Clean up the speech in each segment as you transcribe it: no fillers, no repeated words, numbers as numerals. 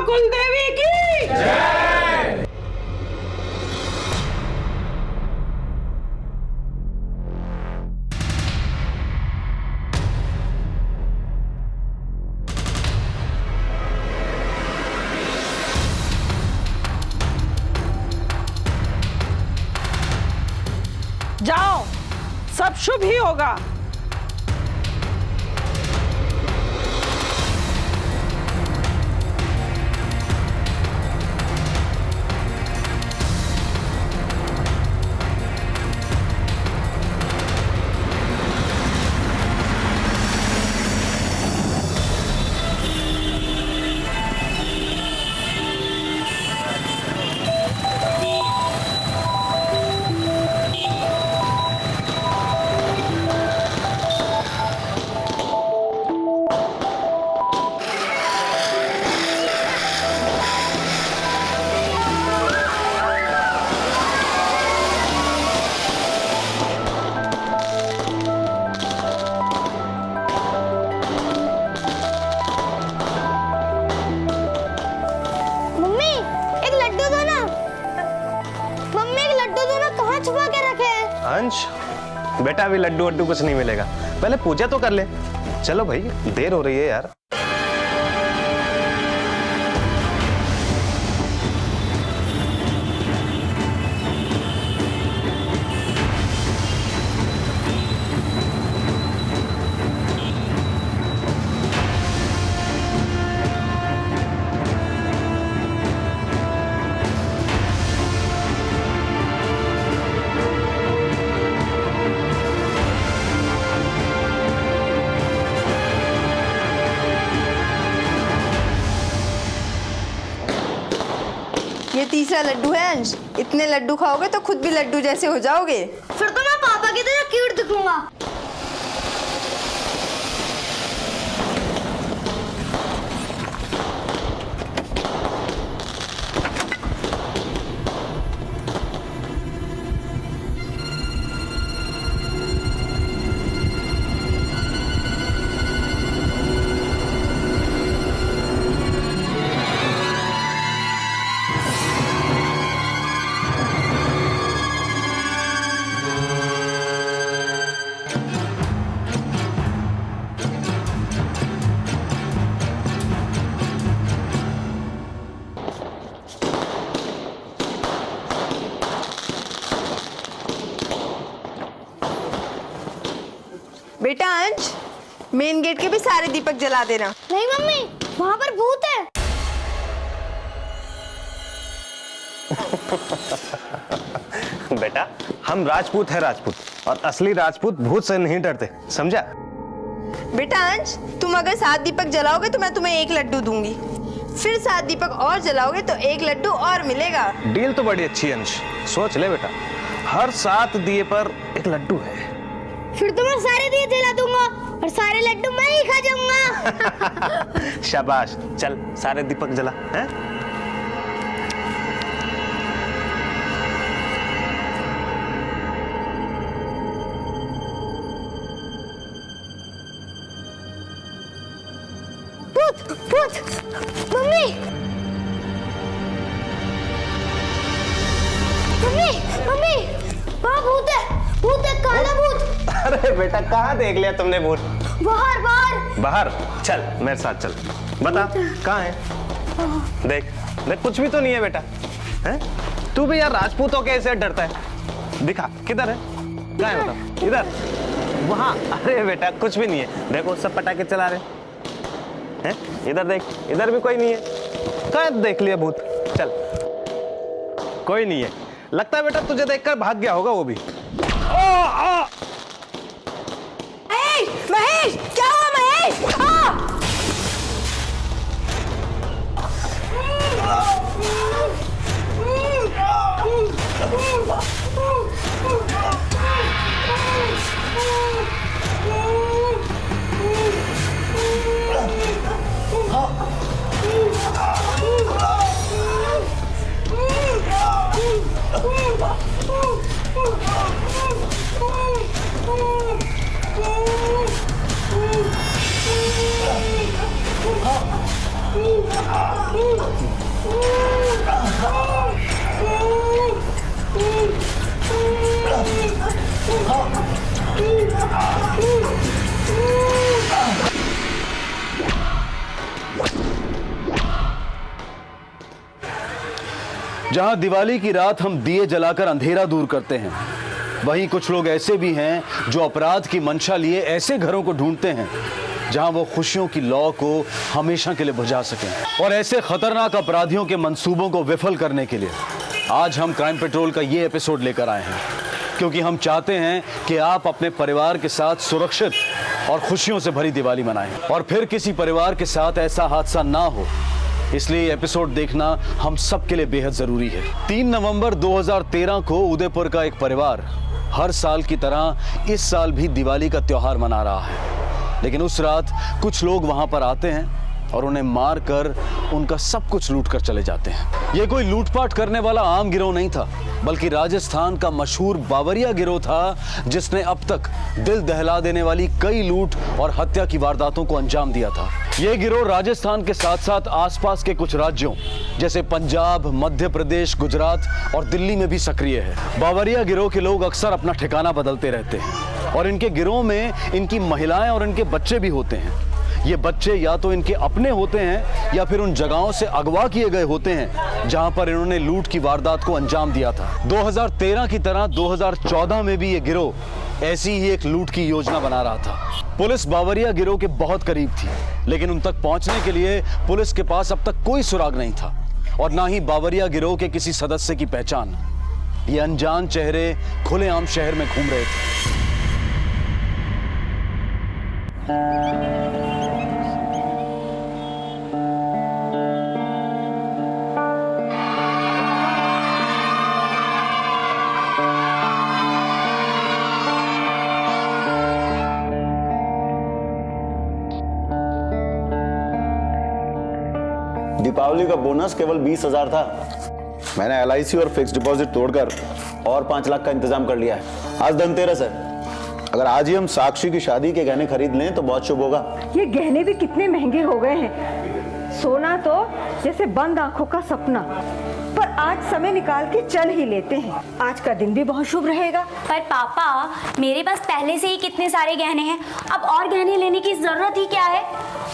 कुलदेवी की जय। जाओ, सब शुभ ही होगा। अंश, बेटा अभी लड्डू वड्डू कुछ नहीं मिलेगा, पहले पूजा तो कर ले। चलो भाई, देर हो रही है यार। ये तीसरा लड्डू है अंश। इतने लड्डू खाओगे तो खुद भी लड्डू जैसे हो जाओगे। फिर तो मैं पापा की तरह क्यूट दिखूंगा। बेटा अंश, मेन गेट के भी सारे दीपक जला देना। नहीं मम्मी, वहाँ पर भूत है। बेटा हम राजपूत है राजपूत, और असली राजपूत भूत से नहीं डरते, समझा? बेटा अंश, तुम अगर 7 दीपक जलाओगे तो मैं तुम्हें 1 लड्डू दूंगी। फिर 7 दीपक और जलाओगे तो 1 लड्डू और मिलेगा। डील तो बड़ी अच्छी है अंश, सोच ले बेटा, हर 7 दिए पर 1 लड्डू है। फिर तो मैं सारे दिए जला दूंगा और सारे लड्डू मैं ही खा जाऊंगा। शाबाश, चल सारे दीपक जला हैं? भूत, भूत, मम्मी, मम्मी, मम्मी, वहाँ भूत है, भूत है, काला भूत। अरे बेटा, कहाँ देख लिया तुमने भूत? बाहर, बाहर। बाहर? चल मेरे साथ चल, बता कहाँ है? देख देख, कुछ भी तो नहीं है बेटा। हैं? तू भी यार राजपूतों के ऐसे डरता है। दिखा किधर है, कहाँ है बता? इधर, वहाँ। अरे बेटा कुछ भी नहीं है, देखो सब पटाखे चला रहे हैं। इधर देख, इधर भी कोई नहीं है। कहाँ देख लिया भूत? चल, कोई नहीं है। लगता है बेटा तुझे देखकर भाग गया होगा वो भी। महेश, क्या हुआ महेश? जहां दिवाली की रात हम दिए जलाकर अंधेरा दूर करते हैं, वहीं कुछ लोग ऐसे भी हैं जो अपराध की मंशा लिए ऐसे घरों को ढूंढते हैं जहां वो खुशियों की लौ को हमेशा के लिए बुझा सकें। और ऐसे खतरनाक अपराधियों के मंसूबों को विफल करने के लिए आज हम क्राइम पेट्रोल का ये एपिसोड लेकर आए हैं, क्योंकि हम चाहते हैं कि आप अपने परिवार के साथ सुरक्षित और खुशियों से भरी दिवाली मनाएं और फिर किसी परिवार के साथ ऐसा हादसा ना हो। इसलिए ये एपिसोड देखना हम सब के लिए बेहद जरूरी है। 3 नवंबर 2013 को उदयपुर का एक परिवार हर साल की तरह इस साल भी दिवाली का त्योहार मना रहा है, लेकिन उस रात कुछ लोग वहां पर आते हैं और उन्हें मार कर उनका सब कुछ लूट कर चले जाते हैं। ये कोई लूटपाट करने वाला आम गिरोह नहीं था, बल्कि राजस्थान का मशहूर बावरिया गिरोह था, जिसने अब तक दिल दहला देने वाली कई लूट और हत्या की वारदातों को अंजाम दिया था। ये गिरोह राजस्थान के साथ साथ आसपास के कुछ राज्यों जैसे पंजाब, मध्य प्रदेश, गुजरात और दिल्ली में भी सक्रिय है। बावरिया गिरोह के लोग अक्सर अपना ठिकाना बदलते रहते हैं और इनके गिरोह में इनकी महिलाएं और इनके बच्चे भी होते हैं। ये बच्चे या तो इनके अपने होते हैं या फिर उन जगहों से अगवा किए गए होते हैं जहां पर इन्होंने लूट की वारदात को अंजाम दिया था। 2013 की तरह 2014 में भी ये गिरोह ऐसी ही एक लूट की योजना बना रहा था। पुलिस बावरिया गिरोह के बहुत करीब थी, लेकिन उन तक पहुंचने के लिए पुलिस के पास अब तक कोई सुराग नहीं था और ना ही बावरिया गिरोह के किसी सदस्य की पहचान। ये अनजान चेहरे खुलेआम शहर में घूम रहे थे। दीपावली का बोनस केवल 20,000 था। मैंने LIC और फिक्स डिपॉजिट तोड़कर और 5 लाख का इंतजाम कर लिया है। आज धनतेरस है, अगर आज ही हम साक्षी की शादी के गहने खरीद लें तो बहुत शुभ होगा। ये गहने भी कितने महंगे हो गए हैं। सोना तो जैसे बंद आंखों का सपना, पर आज समय निकाल के चल ही लेते हैं। आज का दिन भी बहुत शुभ रहेगा। पर पापा, मेरे पास पहले से ही कितने सारे गहने हैं, अब और गहने लेने की जरूरत ही क्या है।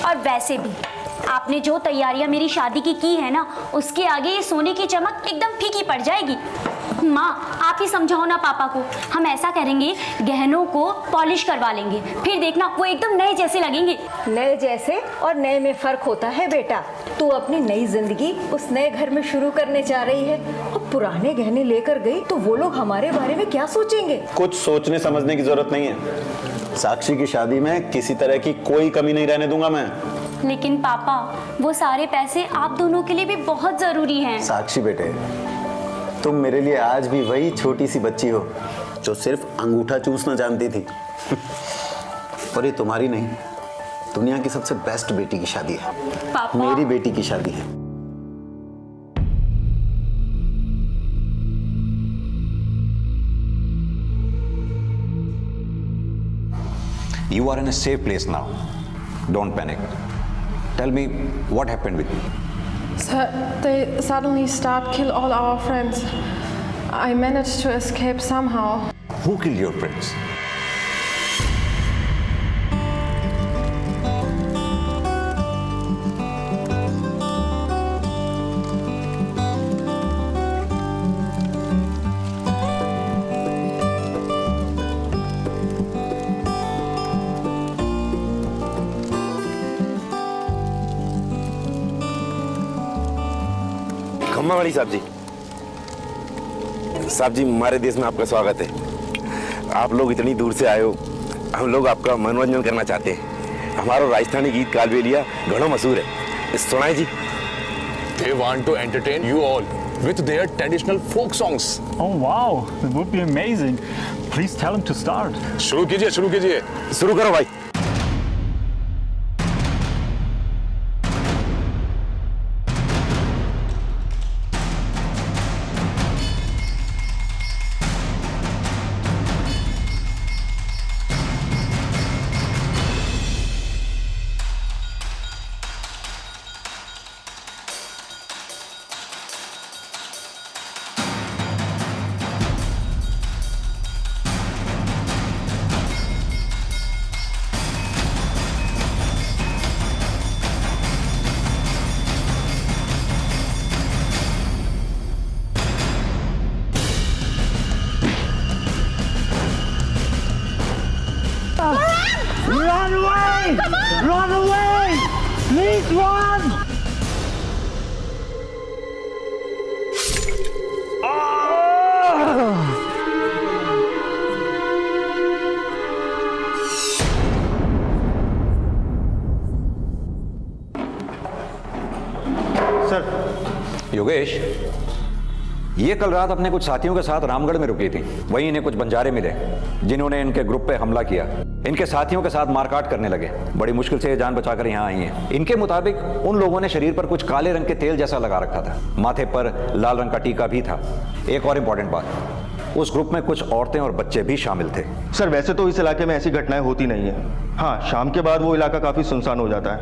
और वैसे भी आपने जो तैयारियां मेरी शादी की है ना, उसके आगे ये सोने की चमक एकदम फीकी पड़ जाएगी। माँ, आप ही समझाओ ना पापा को। हम ऐसा करेंगे, गहनों को पॉलिश करवा लेंगे, फिर देखना वो एकदम नए जैसे लगेंगे। नए जैसे और नए में फर्क होता है बेटा। तू अपनी नई जिंदगी उस नए घर में शुरू करने जा रही है और पुराने गहने लेकर गई तो वो लोग हमारे बारे में क्या सोचेंगे। कुछ सोचने समझने की जरूरत नहीं है। साक्षी की शादी में किसी तरह की कोई कमी नहीं रहने दूंगा मैं। लेकिन पापा, वो सारे पैसे आप दोनों के लिए भी बहुत जरूरी हैं। साक्षी बेटे, तुम मेरे लिए आज भी वही छोटी सी बच्ची हो जो सिर्फ अंगूठा चूसना जानती थी। और ये तुम्हारी नहीं, दुनिया की सबसे बेस्ट बेटी की शादी है। पापा, मेरी बेटी की शादी है। You are in a safe place now. Don't panic. Tell me what happened with you. Sir, they suddenly start kill all our friends. I managed to escape somehow. Who killed your friends? खम्मा वाली साहब जी, हमारे देश में आपका स्वागत है। आप लोग इतनी दूर से आए हो, हम लोग आपका मनोरंजन करना चाहते हैं। हमारा राजस्थानी गीत कालबेलिया घणो मशहूर है, सुनाए जी। They want to entertain you all with their traditional folk songs. Oh wow, that would be amazing. Please tell them to start. शुरू कीजिए, शुरू करो भाई। Run away! Please run! Sir. Yogesh, ये कल रात अपने कुछ साथियों के साथ रामगढ़ में रुकी थी। वहीं इन्हें कुछ बंजारे मिले जिन्होंने इनके ग्रुप पे हमला किया। इनके साथियों के साथ मारकाट करने लगे। बड़ी मुश्किल से ये जान बचाकर यहाँ आई हैं। इनके मुताबिक उन लोगों ने शरीर पर कुछ काले रंग के तेल जैसा लगा रखा था। माथे पर लाल रंग का टीका भी था। एक और इम्पोर्टेंट बात, उस ग्रुप में कुछ औरतें और बच्चे भी शामिल थे। सर वैसे तो इस इलाके में ऐसी घटनाएं होती नहीं है। हाँ, शाम के बाद वो इलाका काफ़ी सुनसान हो जाता है।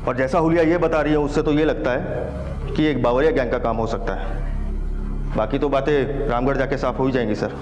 और जैसा हुलिया ये बता रही है उससे तो ये लगता है कि एक बावरिया गैंग का काम हो सकता है। बाकी तो बातें रामगढ़ जाके साफ हो ही जाएंगी sir.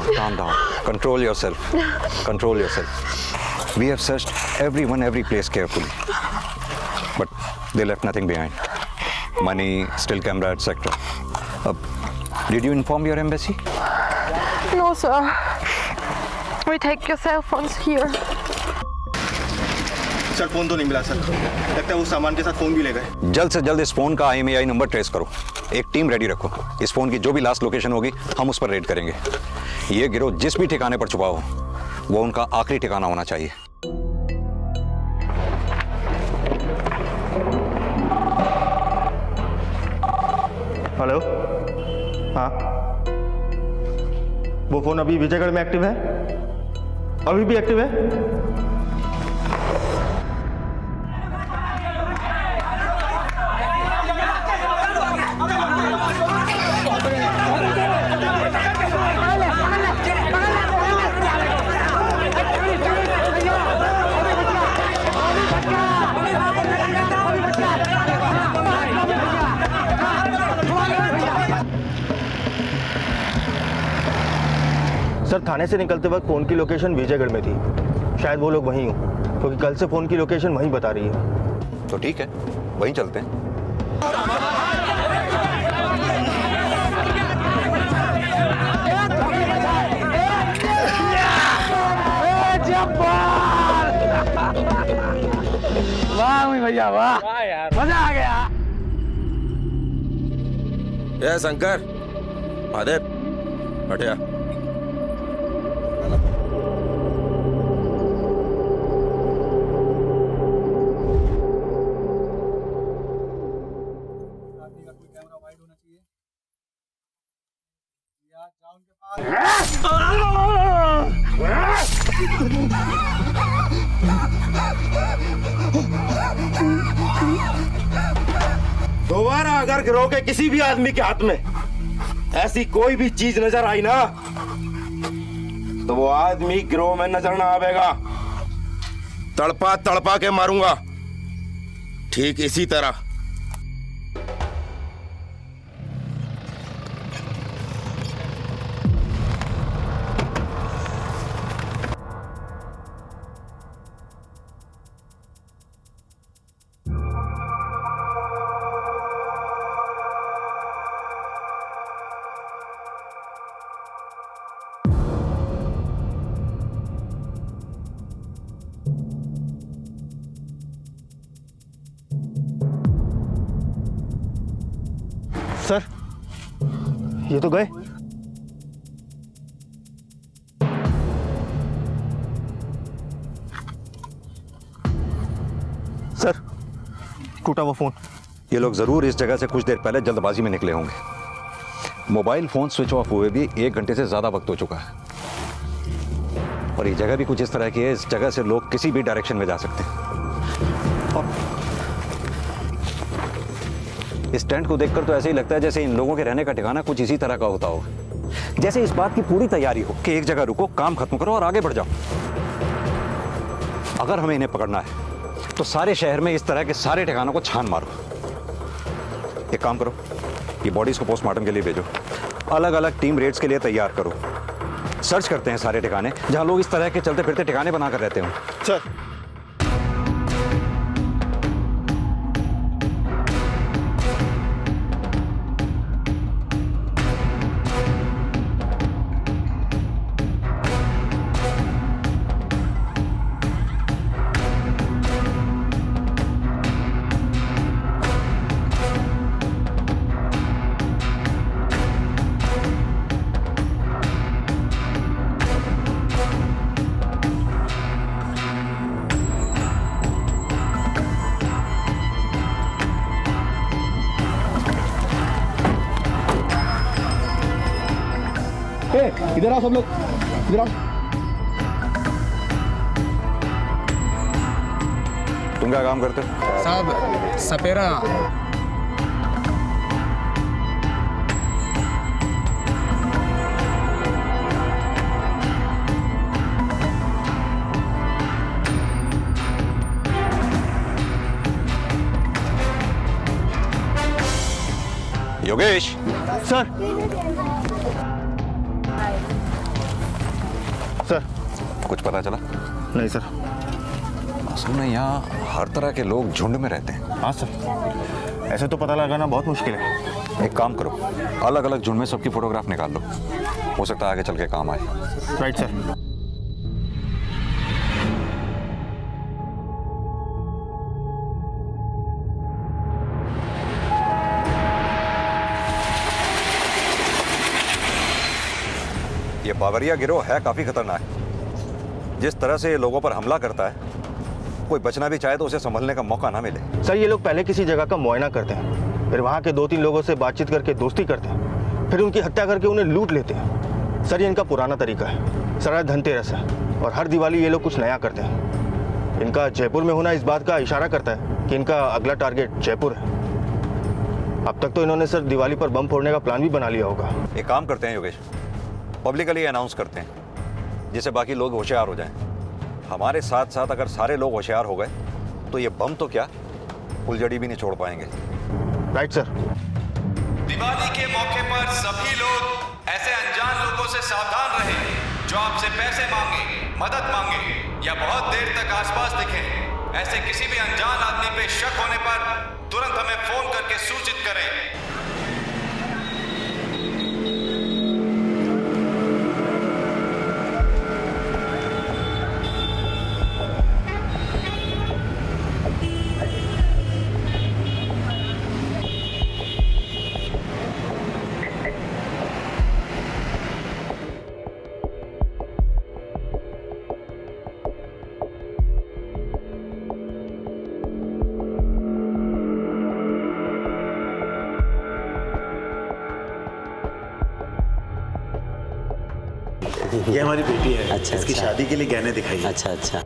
Calm down. Control yourself. Control yourself. We have searched every place carefully. But they left nothing behind. Money, still camera, etc. Did you inform your embassy? No, sir. We take your cell phones here. Sir phone तो नहीं मिला sir. लगता है वो सामान के साथ phone भी ले गए। जल्द से जल्द इस फोन का IMEI नंबर ट्रेस करो। एक टीम रेडी रखो। इस फोन की जो भी लास्ट लोकेशन होगी हम उस पर रेड करेंगे। ये गिरोह जिस भी ठिकाने पर छुपा हो वो उनका आखिरी ठिकाना होना चाहिए। हेलो, हाँ, वो फोन अभी विजयगढ़ में एक्टिव है? अभी भी एक्टिव है? सर थाने से निकलते वक्त फोन की लोकेशन विजयगढ़ में थी। शायद वो लोग वहीं हो, क्योंकि कल से फोन की लोकेशन वहीं बता रही है। तो ठीक है, वहीं चलते हैं। वाह भैया वाह, मजा आ गया। ये शंकर, महादेव, हटिया। दोबारा अगर गिरोह के किसी भी आदमी के हाथ में ऐसी कोई भी चीज नजर आई ना तो वो आदमी गिरोह में नजर ना आवेगा। तड़पा तड़पा के मारूंगा, ठीक इसी तरह। सर ये तो गए। सर टूटा हुआ फोन। ये लोग जरूर इस जगह से कुछ देर पहले जल्दबाजी में निकले होंगे। मोबाइल फोन स्विच ऑफ हुए भी 1 घंटे से ज्यादा वक्त हो चुका है और ये जगह भी कुछ इस तरह की है, इस जगह से लोग किसी भी डायरेक्शन में जा सकते हैं। और इस टेंट को देखकर तो ऐसे ही लगता है जैसे इन लोगों के रहने का ठिकाना कुछ इसी तरह का होता होगा। जैसे इस बात की पूरी तैयारी हो कि एक जगह रुको, काम खत्म करो और आगे बढ़ जाओ। अगर हमें इन्हें पकड़ना है तो सारे शहर में इस तरह के सारे ठिकानों को छान मारो एक काम करो, ये बॉडीज़ को पोस्टमार्टम के लिए भेजो, अलग अलग टीम रेड्स के लिए तैयार करो। सर्च करते हैं सारे ठिकाने जहाँ लोग इस तरह के चलते फिरते ठिकाने बनाकर रहते हो। सर। इधर आओ सब लोग, इधर आओ। तुम क्या काम करते हो? साहब सपेरा। योगेश। सर। सर कुछ पता चला? नहीं सर। असल में यहाँ हर तरह के लोग झुंड में रहते हैं। हाँ सर, ऐसे तो पता लगाना बहुत मुश्किल है। एक काम करो, अलग अलग झुंड में सबकी फोटोग्राफ निकाल लो, हो सकता है आगे चल के काम आए। Right sir. ये बावरिया गिरोह है काफी खतरनाक। जिस तरह से ये लोगों पर हमला करता है, कोई बचना भी चाहे तो उसे संभलने का मौका ना मिले। सर ये लोग पहले किसी जगह का मुआयना करते हैं, फिर वहाँ के 2-3 लोगों से बातचीत करके दोस्ती करते हैं, फिर उनकी हत्या करके उन्हें लूट लेते हैं। सर ये इनका पुराना तरीका है। सर आज धनतेरस है और हर दिवाली ये लोग कुछ नया करते हैं। इनका जयपुर में होना इस बात का इशारा करता है कि इनका अगला टारगेट जयपुर है। अब तक तो इन्होंने सर दिवाली पर बम फोड़ने का प्लान भी बना लिया होगा। एक काम करते हैं योगेश, पब्लिकली अनाउंस करते हैं जिससे बाकी लोग होशियार हो जाएं। हमारे साथ साथ अगर सारे लोग होशियार हो गए तो ये बम तो क्या फुलझड़ी भी नहीं छोड़ पाएंगे। Right sir. दिवाली के मौके पर सभी लोग ऐसे अनजान लोगों से सावधान रहें जो आपसे पैसे मांगे, मदद मांगे या बहुत देर तक आसपास दिखें। ऐसे किसी भी अनजान आदमी पे शक होने पर तुरंत हमें फोन करके सूचित करें। ये हमारी बेटी है। अच्छा, इसकी अच्छा। शादी के लिए गहने दिखाइए। अच्छा अच्छा।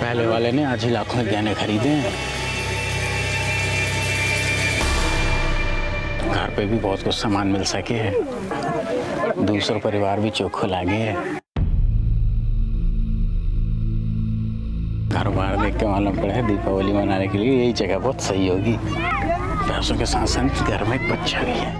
पहले वाले ने आज ही लाखों के गहने खरीदे हैं। घर पे भी बहुत कुछ सामान मिल सके है, दूसरा परिवार भी चोखो लागे है। घर बार देख के मालूम पड़ा है दीपावली मनाने के लिए यही जगह बहुत सही होगी। पैसों के साथ साथ घर में एक बच्चा भी है।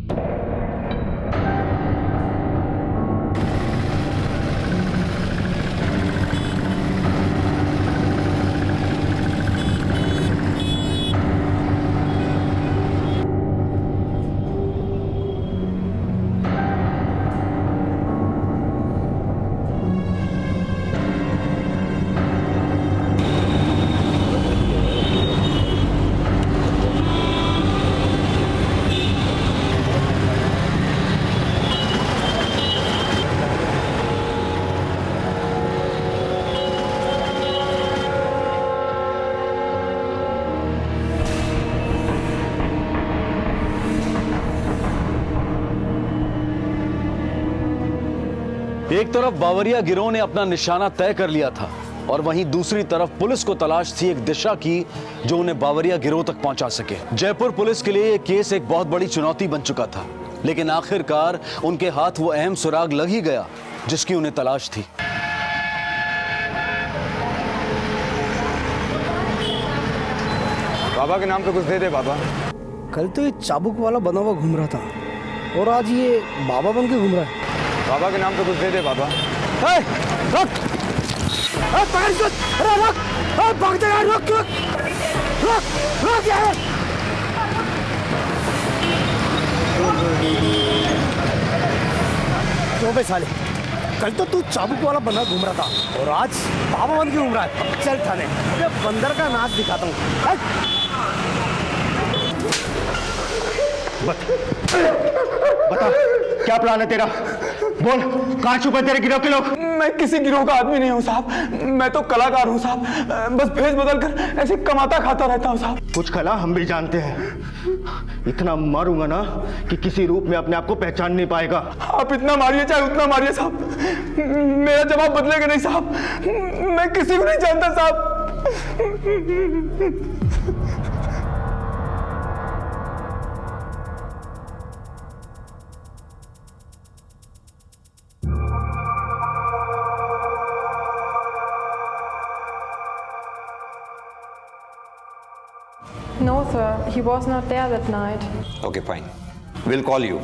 एक तरफ बावरिया गिरोह ने अपना निशाना तय कर लिया था और वहीं दूसरी तरफ पुलिस को तलाश थी एक दिशा की जो उन्हें बावरिया गिरोह तक पहुंचा सके। जयपुर पुलिस के लिए यह केस एक बहुत बड़ी चुनौती बन चुका था, लेकिन आखिरकार उनके हाथ वो अहम सुराग लग ही गया जिसकी उन्हें तलाश थी। बाबा के नाम पे कुछ दे दे बाबा। कल तो ये चाबुक वाला बना हुआ घूम रहा था और आज ये बाबा बन के घूम रहा है। बाबा के नाम पे कुछ दे दे बाबा। रुक! पकड़ इसको! अरे रुक! भागते यार, रुक! रुक यार! क्यों बे साले? कल तो तू चाबुक वाला बना घूम रहा था और आज बाबा बन के घूम रहा है। चल थाने, बंदर का नाच दिखाता हूँ। बता क्या प्लान है तेरा? बोल, कहाँ छुपे तेरे गिरोह के लोग? मैं किसी गिरोह का आदमी नहीं हूँ साहब, मैं तो कलाकार हूँ साहब। बस भेष बदल कर ऐसे कमाता खाता रहता हूँ साहब। कुछ कला हम भी जानते हैं। इतना मारूंगा ना कि किसी रूप में अपने आप को पहचान नहीं पाएगा। आप इतना मारिए चाहे उतना मारिए साहब, मेरा जवाब बदलेगा नहीं साहब। मैं किसी को नहीं जानता साहब। No, sir. He was not there that night. Okay, fine. We'll call you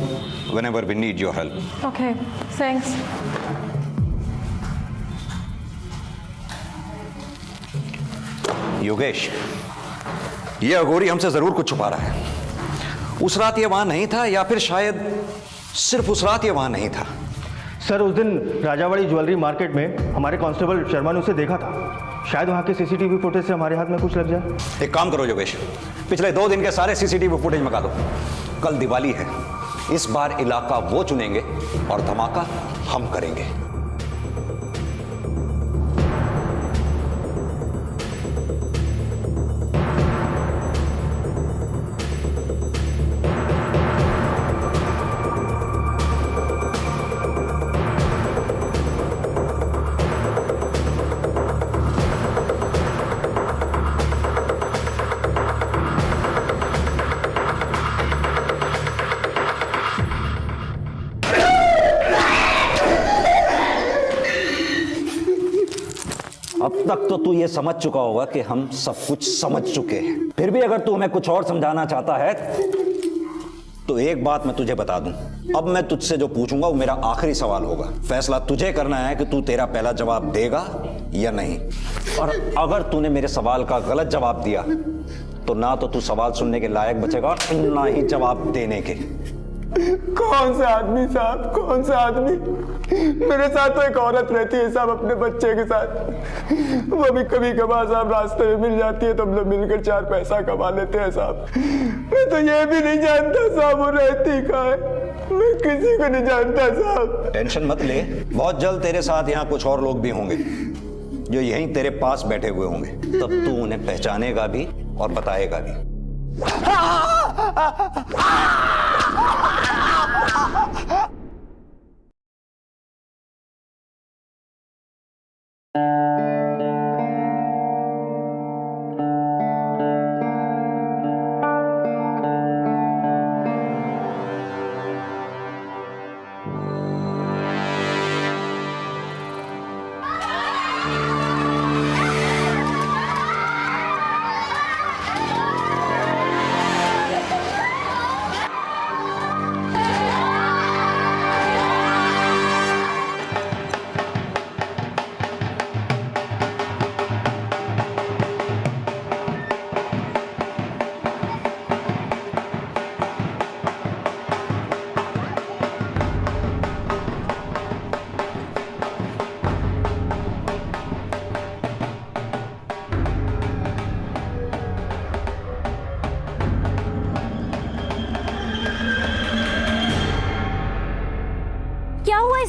whenever we need your help. Okay, thanks. Yogesh, ये अघोरी हमसे जरूर कुछ छुपा रहा है। उस रात ये वहां नहीं था या फिर शायद सिर्फ उस रात ये वहां नहीं था। सर, उस दिन राजावाड़ी ज्वेलरी मार्केट में हमारे कांस्टेबल शर्मा ने उसे देखा था। शायद वहां के सीसीटीवी फुटेज से हमारे हाथ में कुछ लग जाए। एक काम करो योगेश, पिछले 2 दिन के सारे सीसीटीवी फुटेज मंगा दो। कल दिवाली है, इस बार इलाका वो चुनेंगे और धमाका हम करेंगे। अब तक तो तू ये समझ चुका होगा कि हम सब कुछ समझ चुके हैं। फिर भी अगर तू हमें कुछ और समझाना चाहता है तो एक बात मैं तुझे बता दूं, अब मैं तुझसे जो पूछूंगा वो मेरा आखिरी सवाल होगा। फैसला तुझे करना है कि तू तेरा पहला जवाब देगा या नहीं। और अगर तूने मेरे सवाल का गलत जवाब दिया तो ना तो तू सवाल सुनने के लायक बचेगा और ना ही जवाब देने के। कौन सा आदमी साहब, कौन सा आदमी? मेरे साथ तो एक औरत रहती है साहब, अपने बच्चे के साथ। वो भी कभी कभार साहब रास्ते में मिल जाती है तो हम लोग मिलकर 4 पैसा कमा लेते हैं साहब। मैं तो ये भी नहीं जानता साहब वो रहती कहाँ है, मैं किसी को नहीं जानता साहब। टेंशन मत ले, बहुत जल्द तेरे साथ यहाँ कुछ और लोग भी होंगे जो यहीं तेरे पास बैठे हुए होंगे। तब तू उन्हें पहचानेगा भी और बताएगा भी।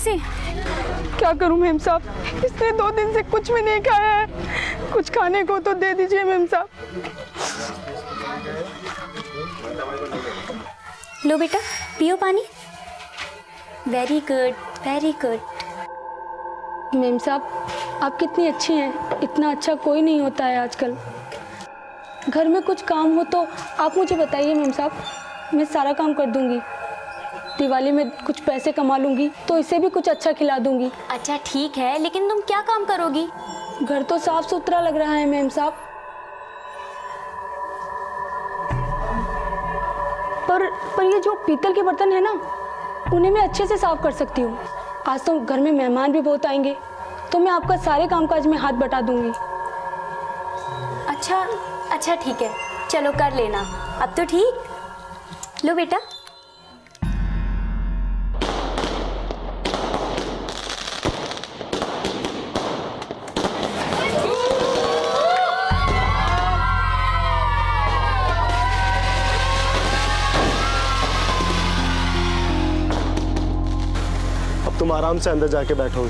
से? क्या करूं मेम साहब, इसने 2 दिन से कुछ भी नहीं खाया है। कुछ खाने को तो दे दीजिए मेम साहब। लो बेटा, पियो पानी। Very good, very good. Ma'am साहब, आप कितनी अच्छी हैं। इतना अच्छा कोई नहीं होता है आजकल। घर में कुछ काम हो तो आप मुझे बताइए मेम साहब, मैं सारा काम कर दूंगी। दिवाली में कुछ पैसे कमा लूंगी तो इसे भी कुछ अच्छा खिला दूंगी। अच्छा ठीक है, लेकिन तुम क्या काम करोगी? घर तो साफ सुथरा लग रहा है मेम साहब, पर ये जो पीतल के बर्तन है ना, उन्हें मैं अच्छे से साफ कर सकती हूँ। आज तो घर में मेहमान भी बहुत आएंगे, तो मैं आपका सारे कामकाज में हाथ बटा दूंगी। अच्छा ठीक है, चलो कर लेना। अब तो ठीक। लो बेटा। तुम आराम से अंदर जाके बैठोगे,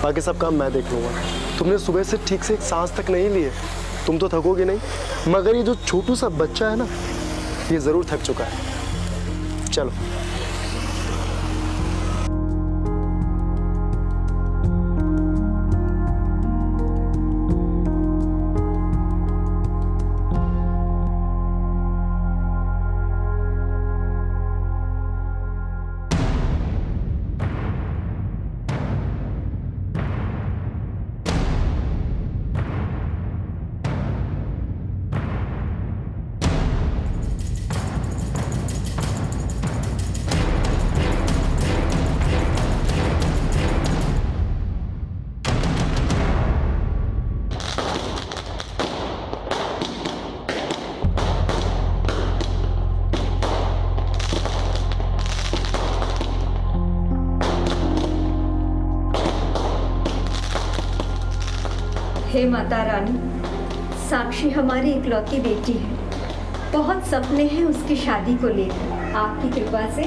बाकी सब काम मैं देख लूँगा। तुमने सुबह से ठीक से एक सांस तक नहीं लिए, तुम तो थकोगे नहीं, मगर ये जो छोटू सा बच्चा है ना, ये ज़रूर थक चुका है। चलो। हे माता रानी, साक्षी हमारी इकलौती बेटी है। बहुत सपने हैं उसकी शादी को लेकर। आपकी कृपा से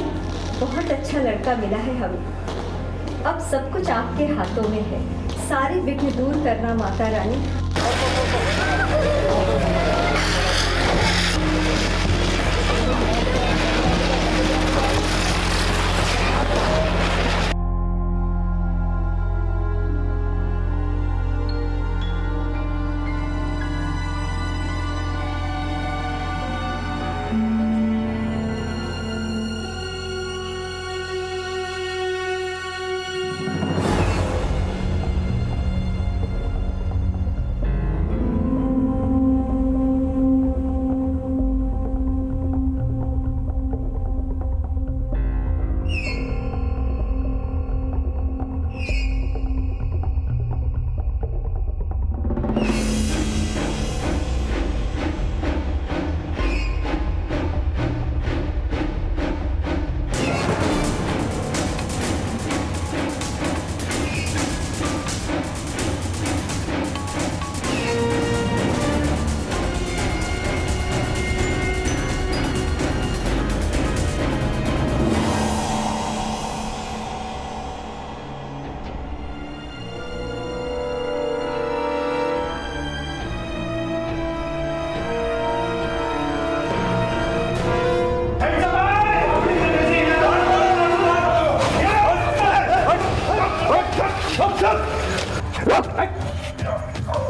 बहुत अच्छा लड़का मिला है हमें। अब सब कुछ आपके हाथों में है। सारे विघ्न दूर करना माता रानी।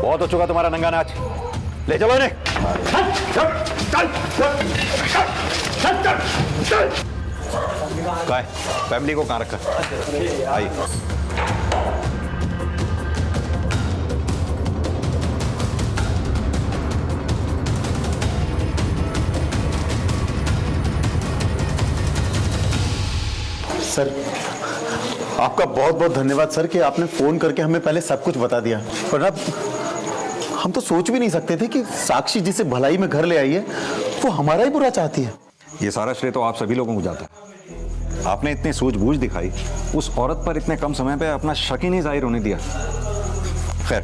बहुत हो चुका तुम्हारा नंगा नाच, ले चलो इन्हें। काय फैमिली को कहाँ रखा? आई। सर, आपका बहुत बहुत धन्यवाद सर कि आपने फोन करके हमें पहले सब कुछ बता दिया। वरना हम तो सोच भी नहीं सकते थे कि साक्षी जिसे भलाई में घर ले आई है वो हमारा ही बुरा चाहती है। ये सारा श्रेय तो आप सभी लोगों को जाता है। आपने इतनी सूझबूझ दिखाई, उस औरत पर इतने कम समय पे अपना शक ही नहीं जाहिर होने दिया। खैर,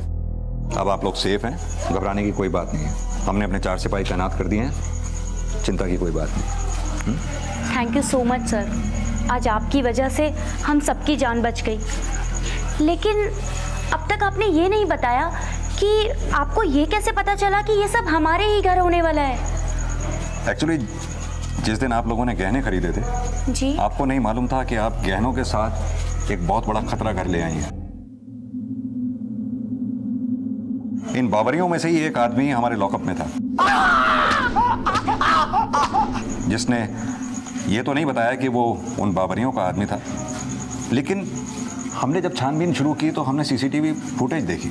अब आप लोग सेफ हैं, घबराने की कोई बात नहीं है। हमने अपने 4 सिपाही तैनात कर दिए हैं, चिंता की कोई बात नहीं। Thank you so much sir. आज आपकी वजह से हम सबकी जान बच गई। लेकिन अब तक आपने ये नहीं बताया कि आपको ये कैसे पता चला कि ये सब हमारे ही घर होने वाला है। एक्चुअली जिस दिन आप लोगों ने गहने खरीदे थे जी, आपको नहीं मालूम था कि आप गहनों के साथ एक बहुत बड़ा खतरा घर ले आई हैं। इन बावरियों में से ही एक आदमी हमारे लॉकअप में था, जिसने ये तो नहीं बताया कि वो उन बावरियों का आदमी था। लेकिन हमने जब छानबीन शुरू की तो हमने सीसीटीवी फुटेज देखी।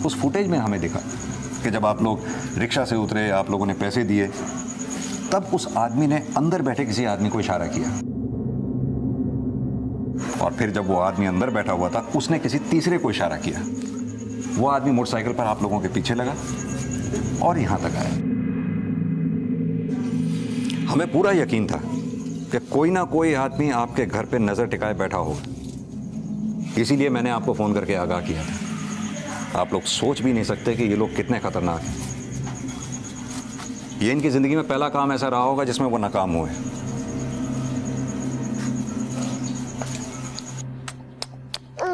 उस फुटेज में हमें दिखा कि जब आप लोग रिक्शा से उतरे, आप लोगों ने पैसे दिए, तब उस आदमी ने अंदर बैठे किसी आदमी को इशारा किया, और फिर जब वो आदमी अंदर बैठा हुआ था उसने किसी तीसरे को इशारा किया। वो आदमी मोटरसाइकिल पर आप लोगों के पीछे लगा और यहां तक आया। हमें पूरा यकीन था कि कोई ना कोई आदमी आपके घर पे नजर टिकाए बैठा होगा, इसीलिए मैंने आपको फोन करके आगाह किया था। आप लोग सोच भी नहीं सकते कि ये लोग कितने खतरनाक हैं। ये इनकी जिंदगी में पहला काम ऐसा रहा होगा जिसमें वो नाकाम हुए।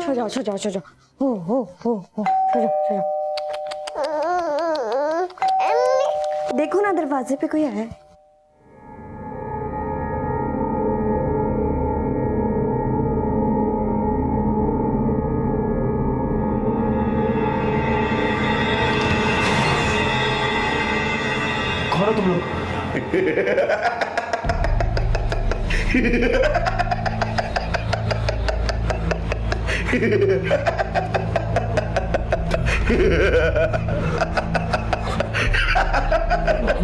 सो जाओ हो सो जाओ। देखो ना दरवाजे पे कोई आया है। कौन हो तुम लोग?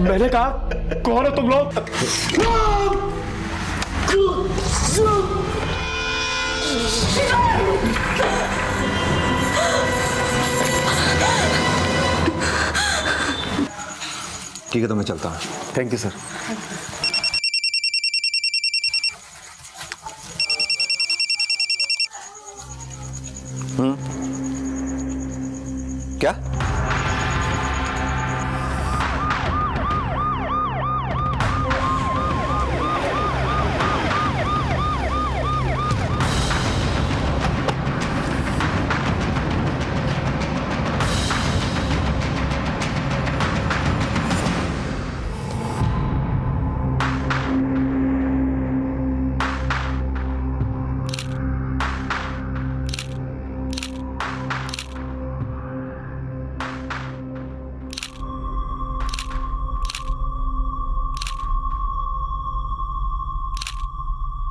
मैंने कहा कौन हो तुम लोग? ठीक है तो मैं चलता हूँ। Thank you sir. क्या?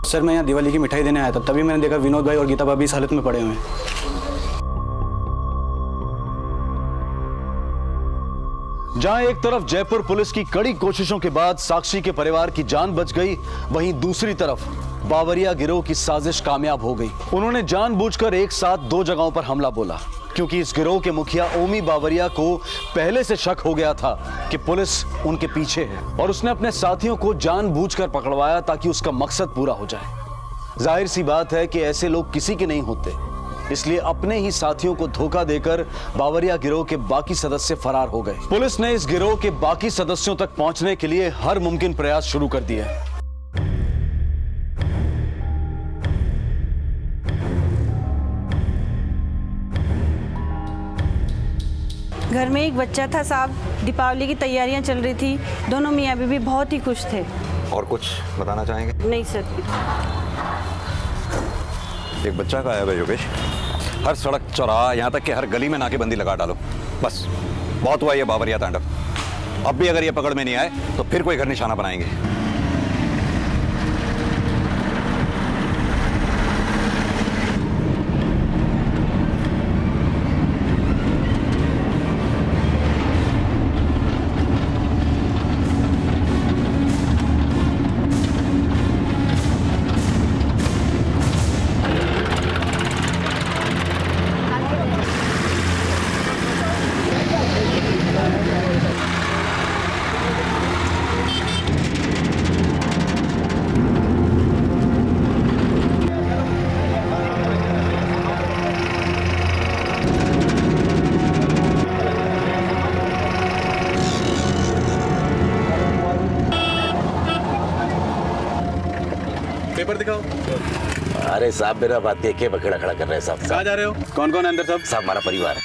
सर मैं यहाँ दिवाली की मिठाई देने आया था, तभी मैंने देखा विनोद भाई और गीता भाभी इस हालत में पड़े हुए हैं। जहां एक तरफ जयपुर पुलिस की कड़ी कोशिशों के बाद साक्षी के परिवार की जान बच गई, वहीं दूसरी तरफ बावरिया गिरोह की साजिश कामयाब हो गई। उन्होंने जानबूझकर एक साथ दो जगहों पर हमला बोला, क्योंकि इस गिरोह के मुखिया ओमी बावरिया को पहले से शक हो गया था कि पुलिस उनके पीछे है, और उसने अपने साथियों को जानबूझकर पकड़वाया ताकि उसका मकसद पूरा हो जाए। जाहिर सी बात है कि ऐसे लोग किसी के नहीं होते, इसलिए अपने ही साथियों को धोखा देकर बावरिया गिरोह के बाकी सदस्य फरार हो गए। पुलिस ने इस गिरोह के बाकी सदस्यों तक पहुंचने के लिए हर मुमकिन प्रयास शुरू कर दिए। घर में एक बच्चा था साहब, दीपावली की तैयारियां चल रही थी, दोनों मियाँ बीवी बहुत ही खुश थे। और कुछ बताना चाहेंगे? नहीं सर। एक बच्चा का है योगेश, हर सड़क चौराहा यहाँ तक कि हर गली में नाकेबंदी लगा डालो। बस बहुत हुआ ये बावरिया तांडव। अब भी अगर ये पकड़ में नहीं आए तो फिर कोई घर निशाना बनाएंगे। दिखाओ। अरे साहब मेरा बात के बखेड़ा खड़ा कर रहे हैं साहब। कहाँ जा रहे हो? कौन कौन है अंदर सब? साहब हमारा परिवार है।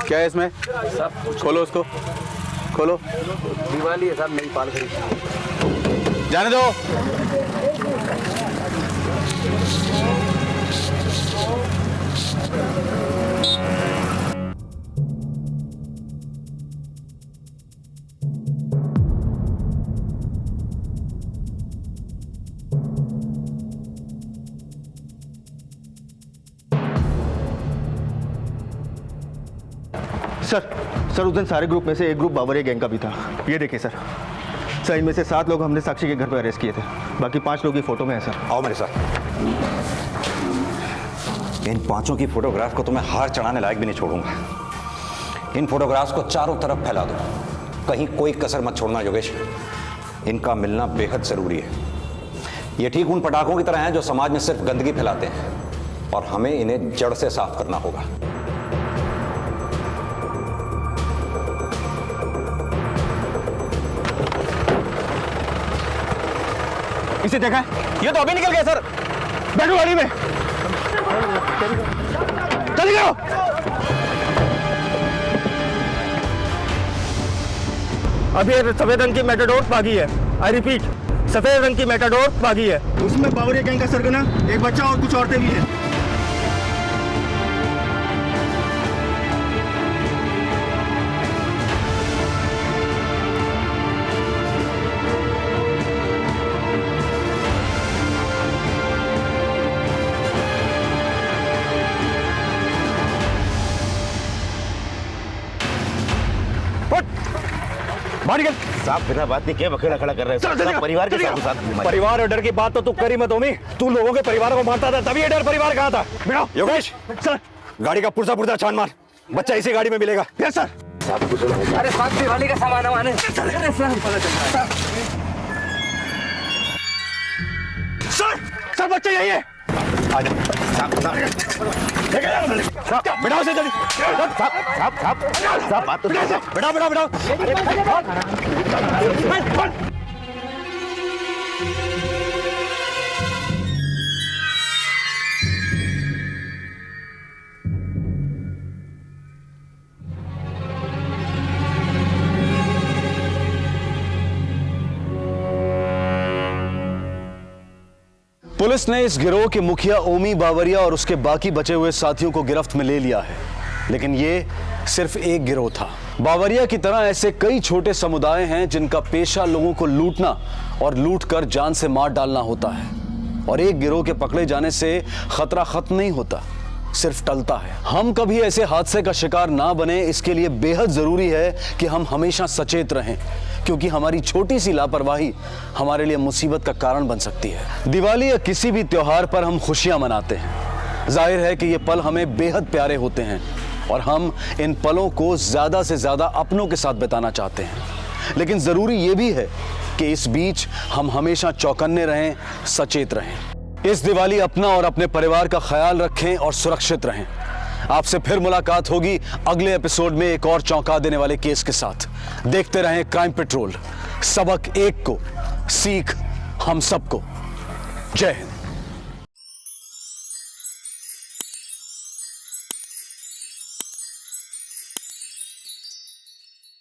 क्या है इसमें? सब खोलो उसको, खोलो। दिवाली है साहब, नई पाल खरीदी। जाने दो। सर उस दिन सारे ग्रुप में से एक ग्रुप बावरिया गैंग का भी था। ये देखिए सर, इनमें से 7 लोग हमने साक्षी के घर पर अरेस्ट किए थे, बाकी 5 लोग की फोटो में है सर। आओ मेरे साथ। इन 5 की फोटोग्राफ को तो मैं हार चढ़ाने लायक भी नहीं छोड़ूंगा। इन फोटोग्राफ्स को चारों तरफ फैला दो, कहीं कोई कसर मत छोड़ना योगेश। इनका मिलना बेहद जरूरी है। ये ठीक उन पटाखों की तरह हैं जो समाज में सिर्फ गंदगी फैलाते हैं, और हमें इन्हें जड़ से साफ करना होगा। इसे देखा है? ये तो अभी निकल गया सर। बैठो गाड़ी में, चले जाओ। अभी सफेद रंग की मेटाडोर भागी है। आई रिपीट, सफेद रंग की मेटाडोर भागी है। उसमें बावरिया गैंग का सरगना, एक बच्चा और कुछ औरतें भी हैं। साहब बिना बात नहीं किए बखेड़ा खड़ा कर रहे हैं साहब। परिवार के साथ परिवार और डर की बात तो तू करी मत होमी। तू लोगों के परिवारों को मारता था, तभी ये डर परिवार कहाँ था? बिठाओ योगेश। सर गाड़ी का पुर्जा छान मार, बच्चा इसी गाड़ी में मिलेगा। Yes sir. अरे साहब दिवाली का सामान हमारे। सर बच्चा यही है। बिठाओ से जल्दी। साहब बात तो बिठाओ। पुलिस ने इस गिरोह के मुखिया ओमी बावरिया और उसके बाकी बचे हुए साथियों को गिरफ्त में ले लिया है, लेकिन ये सिर्फ एक गिरोह था। बावरिया की तरह ऐसे कई छोटे समुदाय हैं जिनका पेशा लोगों को लूटना और लूटकर जान से मार डालना होता है, और एक गिरोह के पकड़े जाने से खतरा खत्म नहीं होता, सिर्फ टलता है। हम कभी ऐसे हादसे का शिकार ना बने, इसके लिए बेहद जरूरी है कि हम हमेशा सचेत रहें, क्योंकि हमारी छोटी सी लापरवाही हमारे लिए मुसीबत का कारण बन सकती है। दिवाली या किसी भी त्योहार पर हम खुशियां मनाते हैं। जाहिर है कि ये पल हमें बेहद प्यारे होते हैं और हम इन पलों को ज्यादा से ज्यादा अपनों के साथ बिताना चाहते हैं, लेकिन जरूरी ये भी है कि इस बीच हम हमेशा चौकन्ने रहें, सचेत रहें। इस दिवाली अपना और अपने परिवार का ख्याल रखें और सुरक्षित रहें। आपसे फिर मुलाकात होगी अगले एपिसोड में एक और चौंका देने वाले केस के साथ। देखते रहें क्राइम पेट्रोल। सबक एक को, सीख हम सबको। जय हिंद।